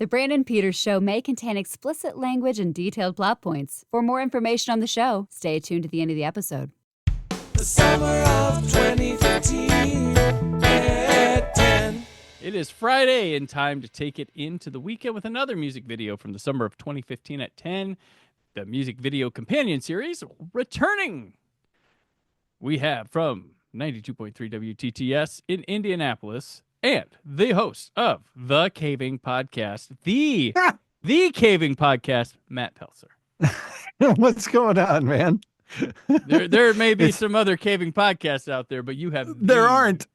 The Brandon Peters Show may contain explicit language and detailed plot points. For more information on the show, stay tuned to the end of the episode. The summer of 2015 at 10. It is Friday and time to take it into the weekend with another music video from the summer of 2015 at 10. The music video companion series returning. We have from 92.3 WTTS in Indianapolis and the host of the Caving Podcast, the Caving Podcast, Matt Pelsor. What's going on, man? There may be some other caving podcasts out there, but you have There aren't.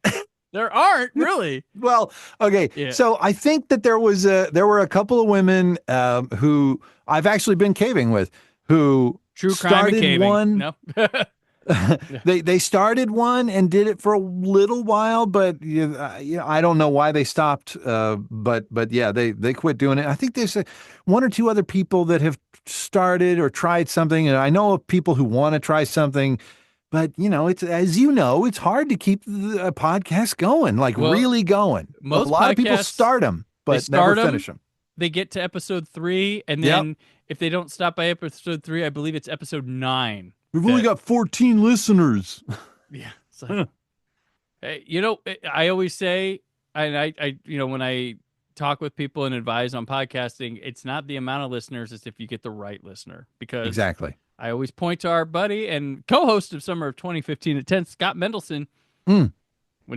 There aren't, really. Well, okay. Yeah. So I think that there were a couple of women who I've actually been caving with who True crime started and caving. one. No. They started one and did it for a little while, but I don't know why they stopped. But yeah, they quit doing it. I think there's one or two other people that have started or tried something, and I know of people who want to try something. But it's it's hard to keep a podcast going, really going. A lot of people start them, but never finish them. They get to episode 3, and then if they don't stop by episode 3, I believe it's episode 9. We've only got 14 listeners. Yeah. So, I always say, and I when I talk with people and advise on podcasting, it's not the amount of listeners, it's if you get the right listener. Because exactly. I always point to our buddy and co-host of Summer of 2015 at 10, Scott Mendelson. When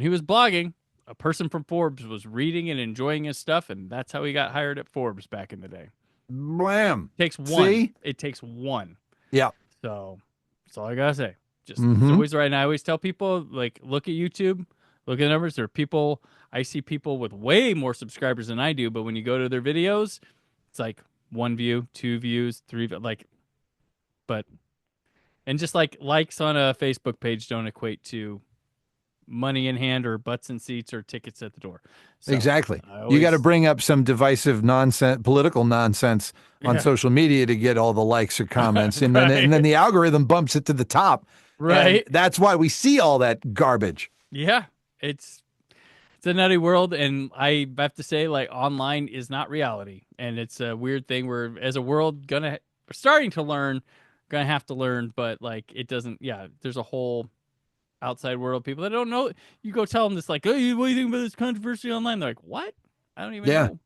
he was blogging, a person from Forbes was reading and enjoying his stuff, and that's how he got hired at Forbes back in the day. Blam. Takes one. See? It takes one. Yeah. So that's all I gotta say. Just it's always right. And I always tell people, look at YouTube, look at the numbers. There are people, I see people with way more subscribers than I do, but when you go to their videos, it's like 1 view, 2 views, 3, and just likes on a Facebook page don't equate to money in hand or butts in seats or tickets at the door. So exactly. You got to bring up some divisive nonsense, political nonsense on social media to get all the likes or comments. And, then the algorithm bumps it to the top. Right. That's why we see all that garbage. Yeah. It's a nutty world. And I have to say, online is not reality. And it's a weird thing where as a world we're starting to learn, going to have to learn, but it doesn't, there's a whole outside world, people that don't know. You go tell them this, hey, what do you think about this controversy online? They're like, what? I don't even know.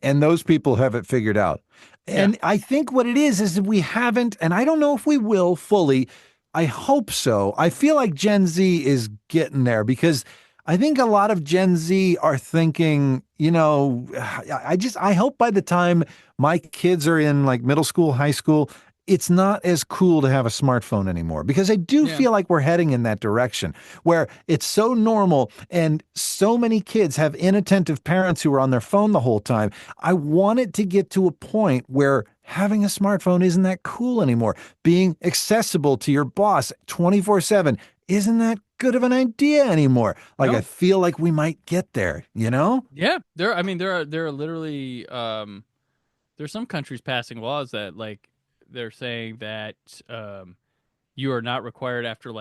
And those people have it figured out. And I think what it is that we haven't, and I don't know if we will fully. I hope so. I feel like Gen Z is getting there because I think a lot of Gen Z are thinking, I hope by the time my kids are in middle school, high school, it's not as cool to have a smartphone anymore, because I do feel like we're heading in that direction where it's so normal and so many kids have inattentive parents who are on their phone the whole time. I want it to get to a point where having a smartphone isn't that cool anymore. Being accessible to your boss 24/7 isn't that good of an idea anymore. I feel like we might get there, Yeah. There are literally, there's some countries passing laws that they're saying that you are not required after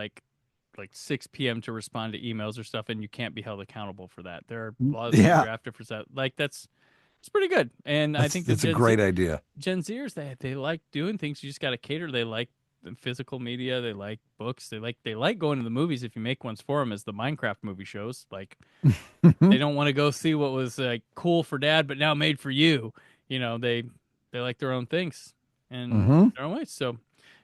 6 p.m. to respond to emails or stuff, and you can't be held accountable for that. There are laws that you're after for that. It's pretty good. And I think it's a great idea. Gen Zers, they like doing things. You just got to cater. They like the physical media. They like books. They like going to the movies if you make ones for them, as the Minecraft movie shows. They don't want to go see what was cool for dad, but now made for you. They like their own things. And their own ways. So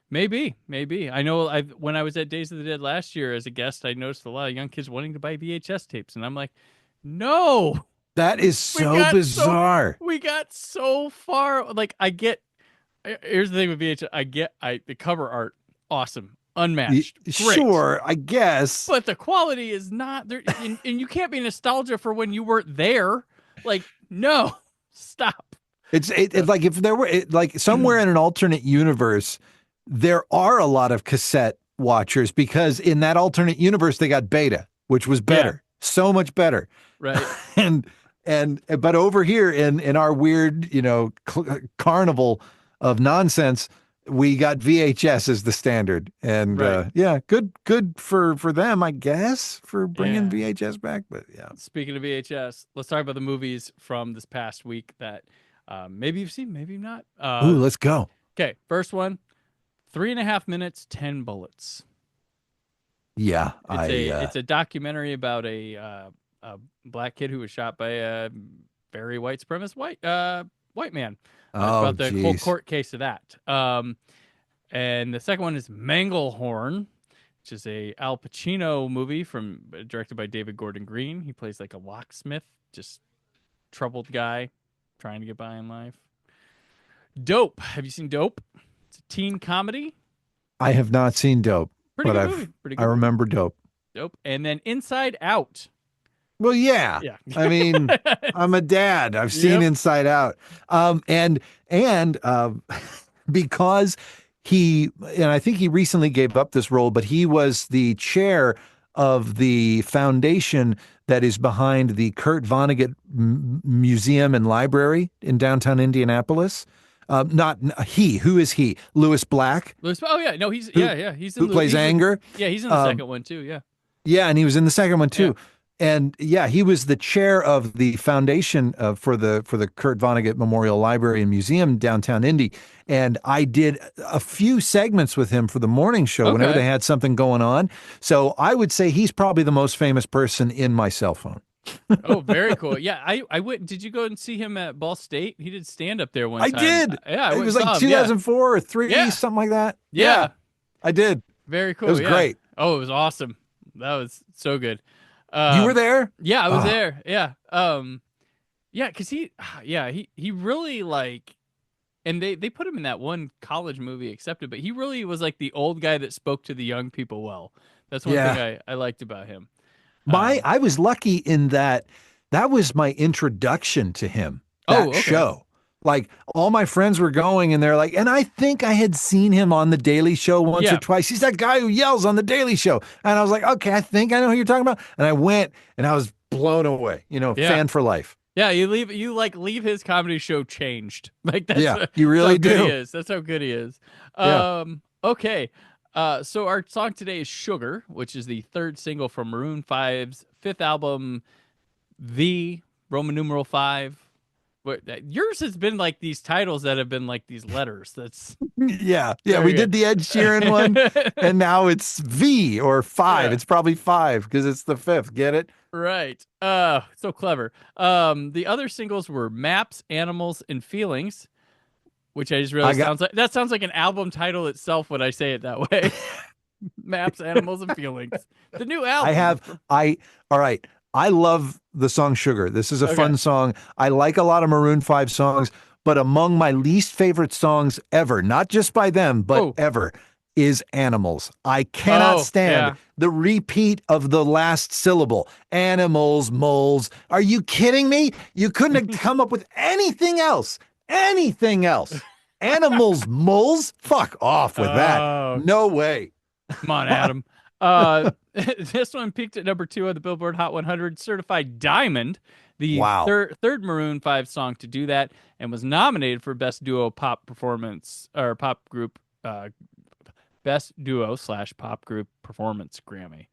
maybe. I know when I was at Days of the Dead last year as a guest, I noticed a lot of young kids wanting to buy VHS tapes. And I'm like, no. That is so bizarre. We got so far. Here's the thing with VHS. The cover art, awesome. Unmatched. Great. Sure, I guess. But the quality is not there. And you can't be nostalgia for when you weren't there. No, stop. It's like if there were somewhere in an alternate universe, there are a lot of cassette watchers, because in that alternate universe they got beta, which was better, so much better, right? but over here in our weird carnival of nonsense, we got VHS as the standard, and Right. yeah, good for them, I guess, for bringing Yeah. VHS back. But yeah, Speaking of VHS, let's talk about the movies from this past week that maybe you've seen, maybe not. ooh, let's go. Okay, first one, 3.5 minutes, 10 bullets. Yeah, It's a documentary about a black kid who was shot by a very white supremacist white man. It's oh, about the whole geez. court case of that. And the second one is Manglehorn, which is a Al Pacino movie directed by David Gordon Green. He plays like a locksmith, just troubled guy trying to get by in life. Dope. Have you seen Dope? It's a teen comedy. I have not seen Dope, Pretty but good movie. Pretty good I movie. remember Dope. Dope. And then Inside Out. Well, yeah. Yeah. I mean, I'm a dad. I've seen Yep. Inside Out. And because and I think he recently gave up this role, but he was the chair of the foundation that is behind the Kurt Vonnegut Museum and Library in downtown Indianapolis. Who is he? Louis Black, Oh yeah, no, he's Who- he's in who plays Anger. Yeah, he's in the second one too. Yeah. Yeah, and he was in the second one too. Yeah. And yeah, he was the chair of the foundation for the Kurt Vonnegut Memorial Library and Museum downtown Indy. And I did a few segments with him for the morning show whenever Okay. they had something going on. So I would say he's probably the most famous person in my cell phone. Oh, very cool. Yeah, I went. Did you go and see him at Ball State? He did stand up there one I time. did. Yeah, I It went was and saw like him. Yeah. 2004 or 3, Yeah. something like that. Yeah. I did. Very cool. It was yeah. great. Oh, it was awesome. That was so good. You were there? Yeah, I was Oh. there. Yeah. Yeah, because he really like, and they put him in that one college movie, Accepted, but he really was like the old guy that spoke to the young people well. That's one Yeah. thing I liked about him. I was lucky in that was my introduction to him. That okay. show. Like all my friends were going and they're like, and I think I had seen him on the Daily Show once Yeah. or twice. He's that guy who yells on the Daily Show. And I was like, okay, I think I know who you're talking about. And I went and I was blown away, Yeah. fan for life. Yeah, you leave his comedy show changed. Like that's Yeah, you really how good do. he is. That's how good he is. Yeah. Okay. So our song today is Sugar, which is the third single from Maroon 5's fifth album, The Roman numeral 5. But yours has been like these titles that have been like these letters. That's Yeah. Very We good. did the Ed Sheeran one and now it's V or 5. Yeah. It's probably 5 because it's the 5th. Get it? right. So clever. The other singles were Maps, Animals, and Feelings, which I just realized sounds like an album title itself when I say it that way. Maps, Animals, and Feelings. The new album. All right. I love the song Sugar. This is a fun song. I like a lot of Maroon 5 songs, but among my least favorite songs ever, not just by them, but ever, is Animals. I cannot stand the repeat of the last syllable. Animals, moles. Are you kidding me? You couldn't have come up with anything else. Anything else. Animals, moles? Fuck off with that. No way. Come on, Adam. This one peaked at number 2 on the Billboard Hot 100, certified diamond, the third Maroon 5 song to do that, and was nominated for Best Duo Pop Performance or Pop Group, Best Duo / Pop Group Performance Grammy.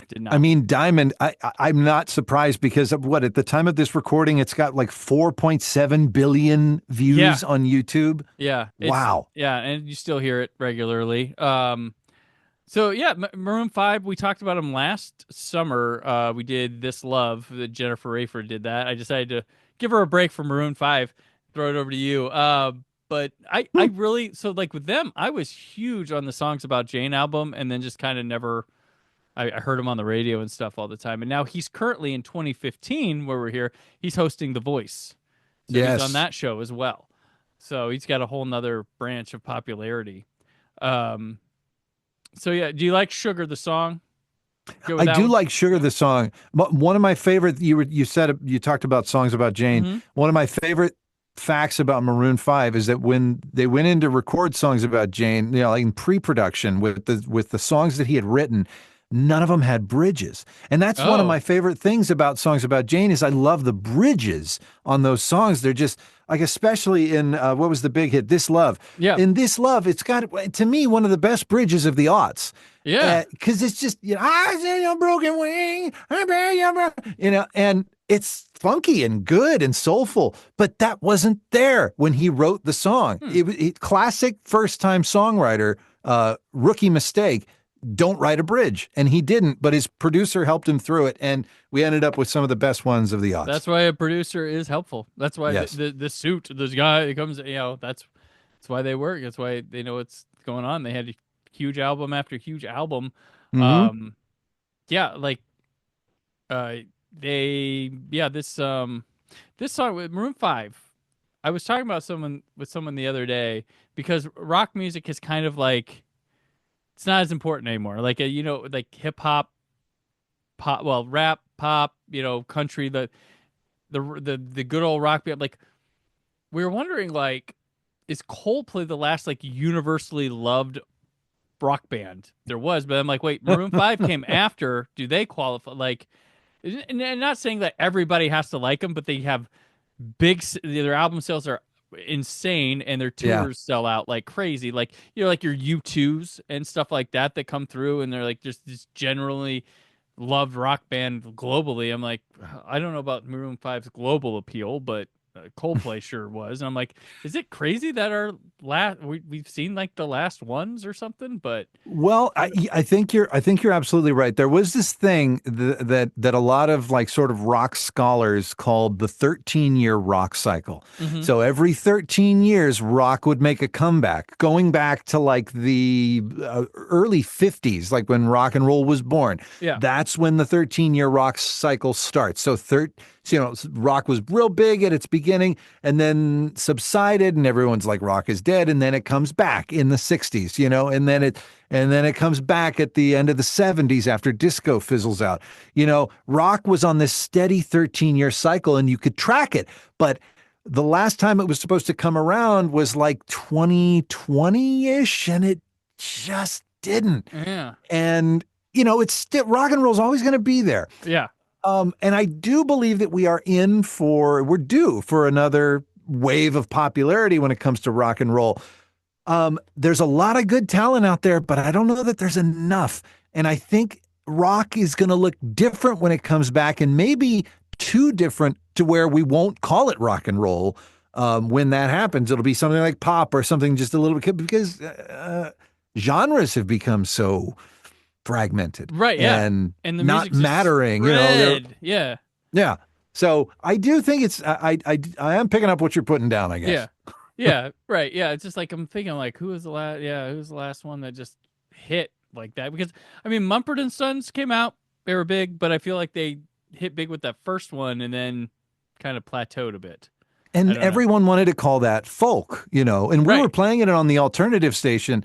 Did not. I mean, Diamond, I'm not surprised because of at the time of this recording, it's got like 4.7 billion views on YouTube. Yeah. Wow. Yeah, and you still hear it regularly. So yeah, Maroon 5, we talked about them last summer. We did This Love, that Jennifer Rayford did that. I decided to give her a break from Maroon 5, throw it over to you. But I really, so like with them, I was huge on the Songs About Jane album and then just kind of never, I heard him on the radio and stuff all the time. And now he's currently in 2015, where we're here, he's hosting The Voice. So he's on that show as well. So he's got a whole nother branch of popularity. So yeah, do you like Sugar the song? I do like Sugar the song. One of my favorite, you talked about Songs About Jane. Mm-hmm. One of my favorite facts about Maroon 5 is that when they went in to record Songs About Jane, like in pre-production with the songs that he had written, none of them had bridges. And that's one of Oh. my favorite things about songs about Jane is I love the bridges on those songs. They're just like, especially in what was the big hit, This Love. Yeah. In This Love, it's got, to me, one of the best bridges of the aughts. Yeah. Because it's just, I see your broken wing, I bear your, and it's funky and good and soulful, but that wasn't there when he wrote the song. Classic first-time songwriter, rookie mistake. Don't write a bridge, and he didn't. But his producer helped him through it, and we ended up with some of the best ones of the aughts. That's why a producer is helpful. That's why Yes. the suit, this guy comes, that's why they work. That's why they know what's going on. They had a huge album after huge album. Mhm. This song with Maroon 5. I was talking about someone the other day because rock music is kind of like it's not as important anymore. Like like hip hop, pop, well, rap, pop, country, the good old rock band. Like we were wondering, like, is Coldplay the last like universally loved rock band there was? But I'm like, wait, Maroon 5 came after. Do they qualify? Like, and I'm not saying that everybody has to like them, but they have their album sales are insane and their tours sell out like crazy. Like, like your U2s and stuff like that come through and they're like just this generally loved rock band globally. I'm like, I don't know about Maroon 5's global appeal, but Coldplay sure was. And I'm like, is it crazy that our we've seen like the last ones or something? But well, I think you're absolutely right. There was this thing that a lot of like sort of rock scholars called the 13-year rock cycle. Mhm. So every 13 years, rock would make a comeback, going back to like the early 50s, like when rock and roll was born. Yeah. That's when the 13-year rock cycle starts. So rock was real big at its beginning and then subsided and everyone's like rock is dead, and then it comes back in the 60s, and then it comes back at the end of the 70s after disco fizzles out. Rock was on this steady 13-year cycle and you could track it, but the last time it was supposed to come around was like 2020-ish and it just didn't. Yeah. And it's still, rock and roll is always going to be there. Yeah. And I do believe that we're due for another wave of popularity when it comes to rock and roll. There's a lot of good talent out there, but I don't know that there's enough. And I think rock is going to look different when it comes back, and maybe too different to where we won't call it rock and roll. When that happens, it'll be something like pop or something just a little bit, because genres have become so fragmented, right? Yeah, and the not mattering. Yeah. So I do think I am picking up what you're putting down, I guess. Yeah, right. Yeah, it's just like I'm thinking, like, who's the last one that just hit like that? Because I mean, Mumford and Sons came out, they were big, but I feel like they hit big with that first one and then kind of plateaued a bit. And everyone wanted to call that folk, and we were playing it on the alternative station.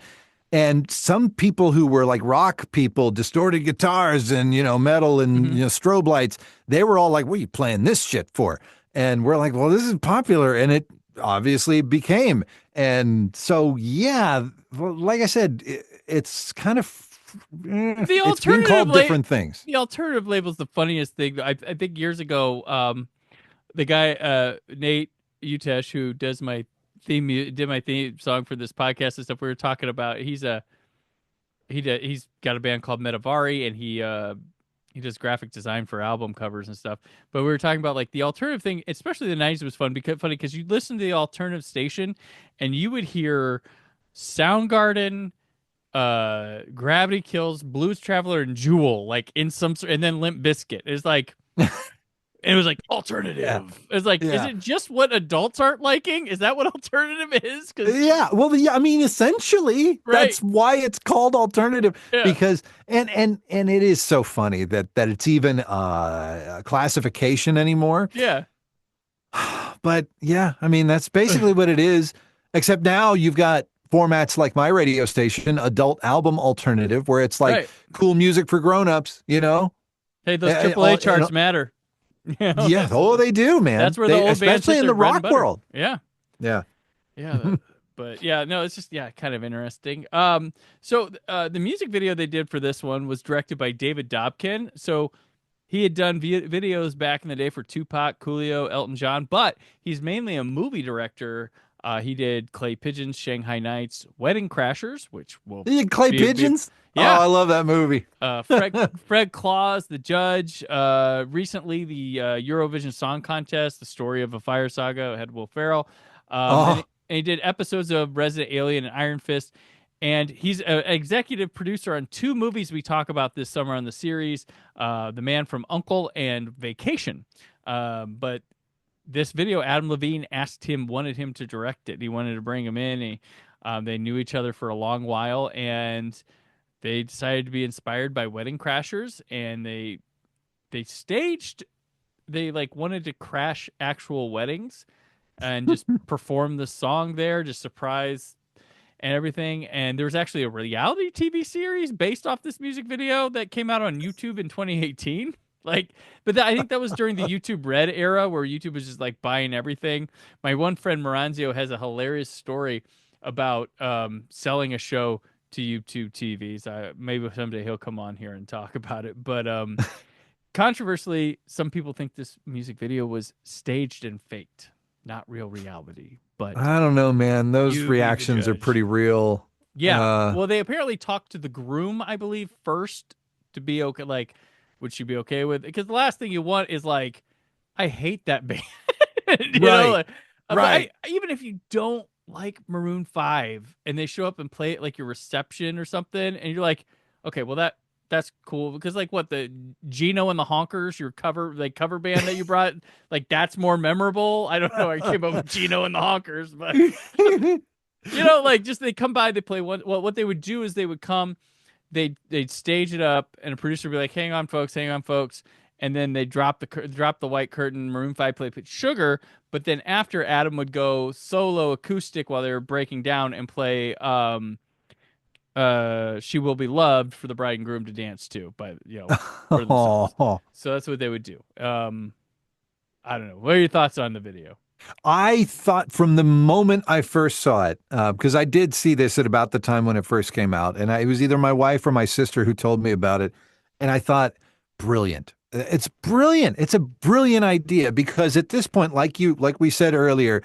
And some people who were like rock people, distorted guitars and, metal and, strobe lights, they were all like, what are you playing this shit for? And we're like, well, this is popular. And it obviously became. And so, like I said, it's kind of, it's being called different things. The alternative label is the funniest thing. I think years ago, the guy, Nate Utesh, who did my theme song for this podcast and stuff, we were talking about, he's got a band called Metavari, and he does graphic design for album covers and stuff. But we were talking about like the alternative thing, especially the 90s was funny because you listen to the alternative station and you would hear Soundgarden, Gravity Kills, Blues Traveler, and Jewel, like in some, and then Limp Bizkit. It's like it was like alternative. Yeah. It's like, is it just what adults aren't liking? Is that what alternative is? I mean, essentially, that's why it's called alternative. Yeah. Because and it is so funny that it's even a classification anymore. Yeah. But I mean, that's basically what it is. Except now you've got formats like my radio station, Adult Album Alternative, where it's like cool music for grown-ups. Hey, those AAA charts matter. They do, man. That's where the old especially in the rock world. Yeah. But But yeah, no, it's just kind of interesting. So the music video they did for this one was directed by David Dobkin. So he had done videos back in the day for Tupac, Coolio, Elton John, but he's mainly a movie director. He did Clay Pigeons, Shanghai Nights, Wedding Crashers, which will He did Clay Pigeons? Yeah. Oh, I love that movie. Fred Claus, The Judge. Recently, the Eurovision Song Contest, The Story of a Fire Saga, had Will Ferrell. And he did episodes of Resident Alien and Iron Fist. And he's an executive producer on 2 movies we talk about this summer on the series, The Man from U.N.C.L.E. and Vacation. But this video, Adam Levine wanted him to direct it. He wanted to bring him in. They knew each other for a long while, and they decided to be inspired by Wedding Crashers, and they wanted to crash actual weddings and just perform the song there, just surprise and everything. And there was actually a reality TV series based off this music video that came out on YouTube in 2018. I think that was during the YouTube Red era where YouTube was just like buying everything. My one friend Maranzio has a hilarious story about selling a show to YouTube TVs. Maybe someday he'll come on here and talk about it. But controversially, some people think this music video was staged and faked, not real reality. But I don't know, man. Those you be the reactions are judge. pretty real. Yeah. Well, they apparently talked to the groom, I believe, first to be okay. Like, would she be okay with it? Because the last thing you want is like, I hate that band. You know? Right. Even if you don't like Maroon 5 and they show up and play it like your reception or something, and you're like, okay, well that's cool, because like what, the Gino and the Honkers, your cover band that you brought, like that's more memorable. I don't know. I came up with Gino and the Honkers, but like just they come by, they play one. Well, what they would do is they would come, they'd stage it up, and a producer would be like, hang on, folks. And then they drop the white curtain. Maroon 5 play Sugar, but then after, Adam would go solo acoustic while they were breaking down and play She Will Be Loved for the bride and groom to dance to, for themselves. So that's what they would do. I don't know. What are your thoughts on the video? I thought from the moment I first saw it, because I did see this at about the time when it first came out, and it was either my wife or my sister who told me about it, and I thought, brilliant. It's brilliant. It's a brilliant idea, because at this point, like we said earlier,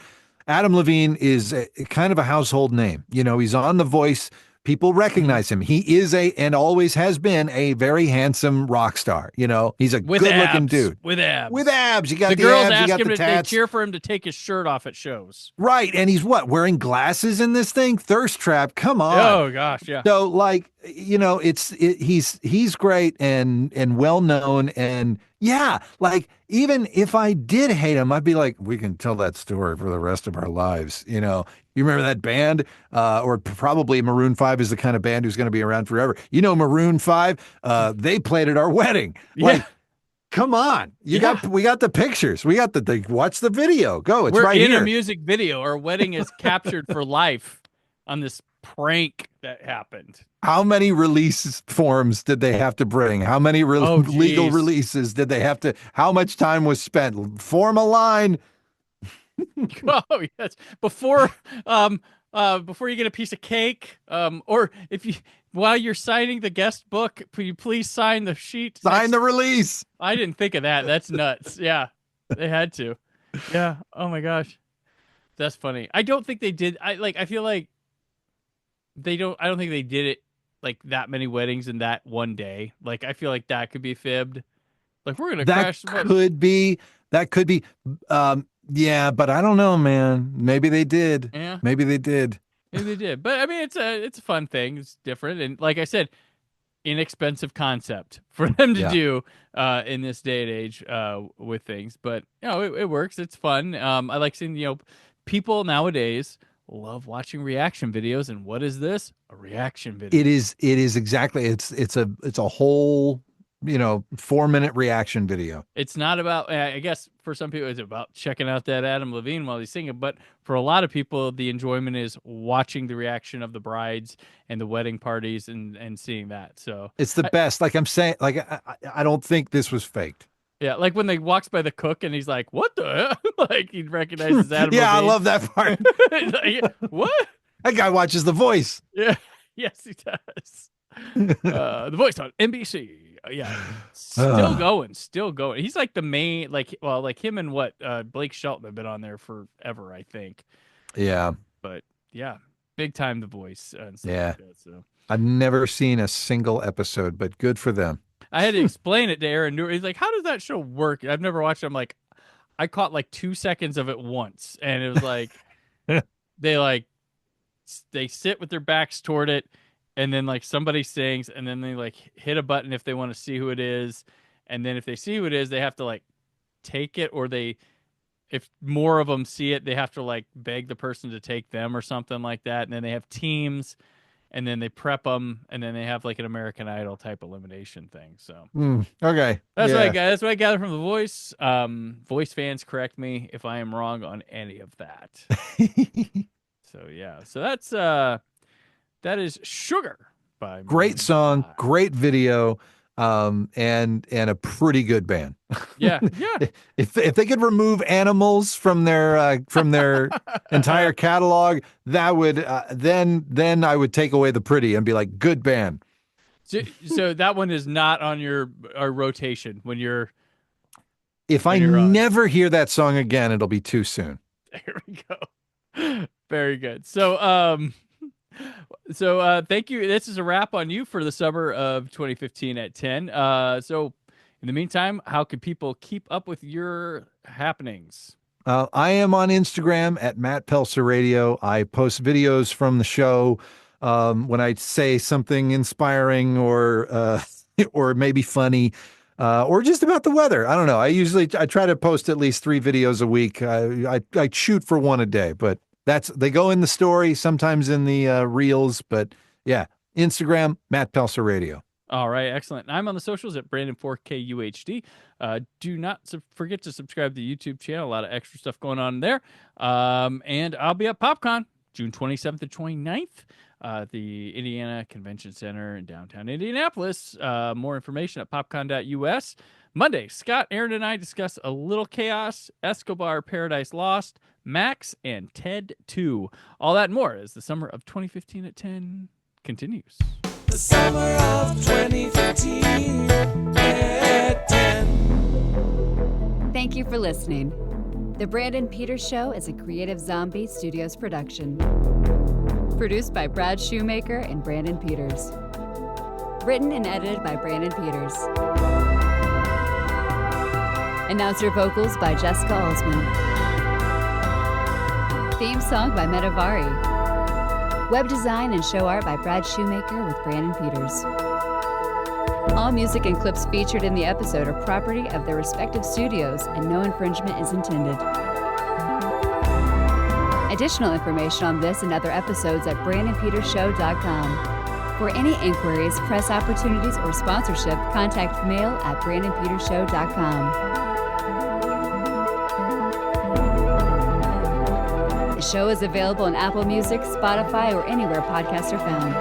Adam Levine is kind of a household name. He's on The Voice. People recognize him. He is and always has been a very handsome rock star. He's a good-looking dude. With abs. With abs. You got the the girls abs, ask you got him the to tats. cheer for him to take his shirt off at shows. Right. And he's wearing glasses in this thing? Thirst trap. Come on. Oh gosh, yeah. So he's great and well known, and yeah, like even if I did hate him, I'd be like, we can tell that story for the rest of our lives. You remember that band? Or probably Maroon 5 is the kind of band who's going to be around forever. Maroon 5, they played at our wedding. Like, come on. We got the pictures. We got watch the video. Go. It's We're right in here. a music video. Our wedding is captured for life on this prank that happened. How many release forms did they have to bring? How many legal releases did they have to? How much time was spent? Form a line. Oh yes, before you get a piece of cake, or while you're signing the guest book, you please sign the sheet. Sign the release. I didn't think of that. That's nuts. Yeah, they had to. Yeah. Oh my gosh, that's funny. I don't think they did. I feel like they don't. I don't think they did it like that many weddings in that one day. Like I feel like that could be fibbed. Like we're gonna crash. That could be. Yeah, but I don't know, man. Maybe they did. Yeah. Maybe they did. Maybe they did. But I mean, it's a fun thing. It's different, and like I said, inexpensive concept for them to do in this day and age with things. But it works. It's fun. I like seeing people nowadays love watching reaction videos. And what is this? A reaction video. It is exactly. It's a whole 4-minute reaction video. It's not about, I guess for some people it's about checking out that Adam Levine while he's singing, but for a lot of people the enjoyment is watching the reaction of the brides and the wedding parties and seeing that. So it's the best. Like I'm saying, like I don't think this was faked. Yeah, like when they walks by the cook and he's like, "What the hell?" Like he recognizes Adam. Yeah, Levine. I love that part. Like, what? That guy watches The Voice. Yeah. Yes, he does. The Voice on NBC. Yeah. Still going. He's like the main, like him and Blake Shelton have been on there forever, I think. Yeah. But yeah, big time The Voice. And stuff Yeah. like that, so. I've never seen a single episode, but good for them. I had to explain it to Aaron. He's like, how does that show work? I've never watched it. I'm like, I caught like 2 seconds of it once. And it was like, they sit with their backs toward it. And then like somebody sings, and then they like hit a button if they want to see who it is. And then if they see who it is, they have to like take it, or if more of them see it, they have to like beg the person to take them or something like that. And then they have teams, and then they prep them, and then they have like an American Idol type elimination thing. So okay, that's what I gather from The Voice. Voice fans, correct me if I am wrong on any of that. So yeah, so that is Sugar by great song, great video, and a pretty good band. Yeah. If they could remove animals from their entire catalog, that would then I would take away the pretty and be like, good band. So that one is not on our rotation when you're. If I never hear that song again, it'll be too soon. There we go. Very good. So thank you. This is a wrap on you for the summer of 2015 at 10. So in the meantime, how can people keep up with your happenings? I am on Instagram at Matt Pelsor Radio. I post videos from the show when I say something inspiring or maybe funny. Or just about the weather. I don't know. I try to post at least 3 videos a week. I shoot for 1 a day, but they go in the story, sometimes in the reels. But yeah, Instagram, Matt Pelsor Radio. All right, excellent. I'm on the socials at Brandon4KUHD. Do not forget to subscribe to the YouTube channel. A lot of extra stuff going on there. And I'll be at PopCon June 27th and 29th. The Indiana Convention Center in downtown Indianapolis. More information at popcon.us. Monday, Scott, Aaron, and I discuss A Little Chaos, Escobar, Paradise Lost, Max, and Ted 2. All that and more as the summer of 2015 at 10 continues. The summer of 2015 at 10. Thank you for listening. The Brandon Peters Show is a Creative Zombie Studios production. Produced by Brad Shoemaker and Brandon Peters. Written and edited by Brandon Peters. Announcer vocals by Jessica Alsman. Theme song by Metavari. Web design and show art by Brad Shoemaker with Brandon Peters. All music and clips featured in the episode are property of their respective studios, and no infringement is intended. Additional information on this and other episodes at BrandonPetersShow.com. For any inquiries, press opportunities, or sponsorship, contact mail at BrandonPetersShow.com. The show is available on Apple Music, Spotify, or anywhere podcasts are found.